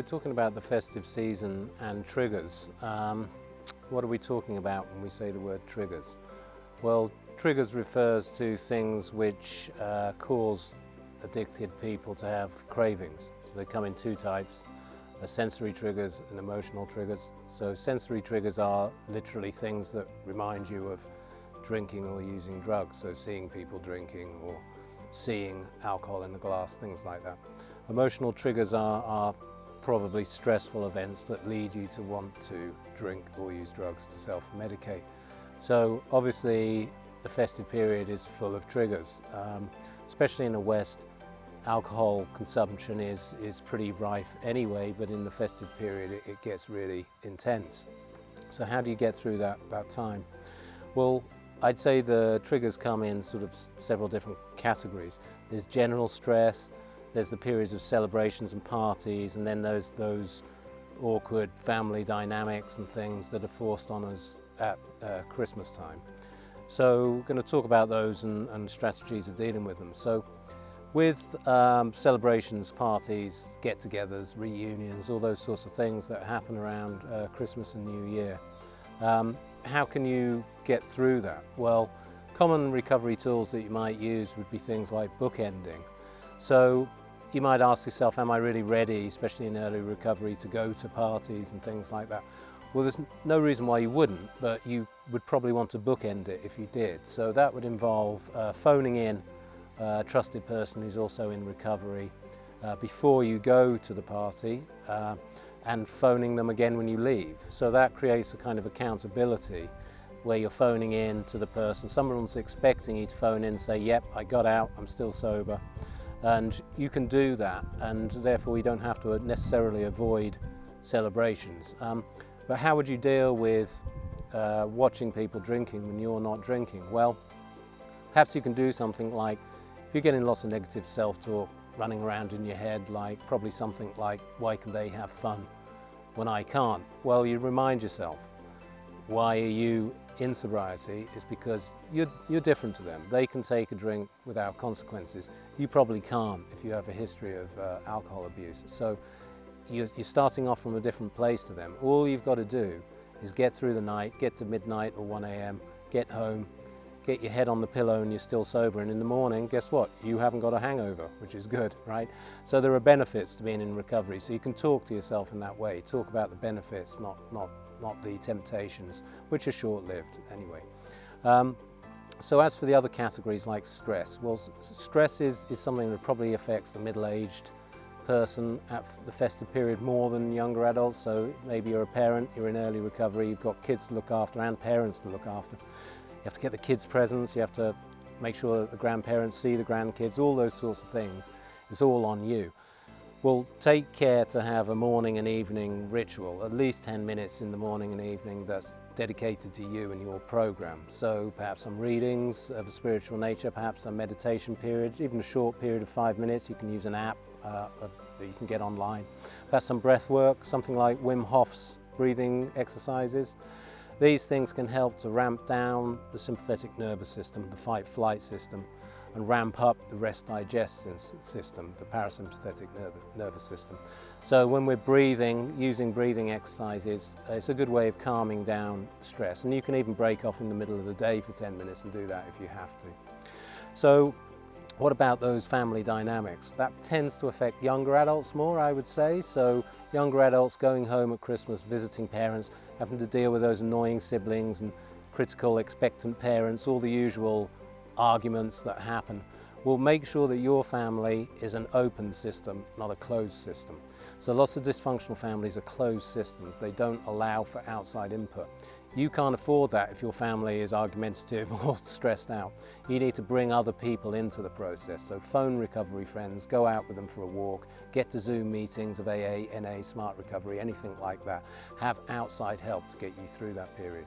talking about the festive season and triggers. What are we talking about when we say the word triggers? Well, triggers refers to things which cause addicted people to have cravings. So they come in two types, sensory triggers and emotional triggers. So sensory triggers are literally things that remind you of drinking or using drugs, so seeing people drinking or seeing alcohol in a glass, things like that. Emotional triggers are probably stressful events that lead you to want to drink or use drugs to self-medicate. So obviously the festive period is full of triggers, especially in the West. Alcohol consumption is pretty rife anyway, but in the festive period it gets really intense. So how do you get through that time? Well, I'd say the triggers come in sort of several different categories. There's general stress, there's the periods of celebrations and parties, and then there's those awkward family dynamics and things that are forced on us at Christmas time. So we're going to talk about those and strategies of dealing with them. So with celebrations, parties, get-togethers, reunions, all those sorts of things that happen around Christmas and New Year, how can you get through that? Well, common recovery tools that you might use would be things like bookending. So you might ask yourself, am I really ready, especially in early recovery, to go to parties and things like that? Well, there's no reason why you wouldn't, but you would probably want to bookend it if you did. So that would involve phoning in a trusted person who's also in recovery before you go to the party, and phoning them again when you leave. So that creates a kind of accountability where you're phoning in to the person. Someone's expecting you to phone in and say, yep, I got out, I'm still sober. And you can do that, and therefore you don't have to necessarily avoid celebrations. But how would you deal with watching people drinking when you're not drinking? Well, perhaps you can do something like, if you're getting lots of negative self-talk running around in your head, like probably something like, why can they have fun when I can't? Well, you remind yourself, why are you in sobriety is because you're different to them. They can take a drink without consequences. You probably can't if you have a history of alcohol abuse. So you're starting off from a different place to them. All you've got to do is get through the night, get to midnight or 1 a.m., get home, get your head on the pillow and you're still sober, and in the morning, guess what? You haven't got a hangover, which is good, right? So there are benefits to being in recovery, so you can talk to yourself in that way, talk about the benefits, not the temptations, which are short-lived anyway. So as for the other categories like stress, well, stress is something that probably affects the middle-aged person at the festive period more than younger adults. So maybe you're a parent, you're in early recovery, you've got kids to look after and parents to look after. You have to get the kids' presents, you have to make sure that the grandparents see the grandkids, all those sorts of things. It's all on you. Well, take care to have a morning and evening ritual, at least 10 minutes in the morning and evening that's dedicated to you and your program. So perhaps some readings of a spiritual nature, perhaps a meditation period, even a short period of 5 minutes. You can use an app that you can get online. Perhaps some breath work, something like Wim Hof's breathing exercises. These things can help to ramp down the sympathetic nervous system, the fight-flight system, and ramp up the rest-digest system, the parasympathetic nervous system. So when we're breathing, using breathing exercises, it's a good way of calming down stress. And you can even break off in the middle of the day for 10 minutes and do that if you have to. So what about those family dynamics? That tends to affect younger adults more, I would say. So younger adults going home at Christmas, visiting parents, having to deal with those annoying siblings and critical, expectant parents, all the usual arguments that happen. Will make sure that your family is an open system, not a closed system. So lots of dysfunctional families are closed systems. They don't allow for outside input. You can't afford that if your family is argumentative or stressed out. You need to bring other people into the process. So phone recovery friends, go out with them for a walk, get to Zoom meetings of AA, NA, Smart Recovery, anything like that. Have outside help to get you through that period.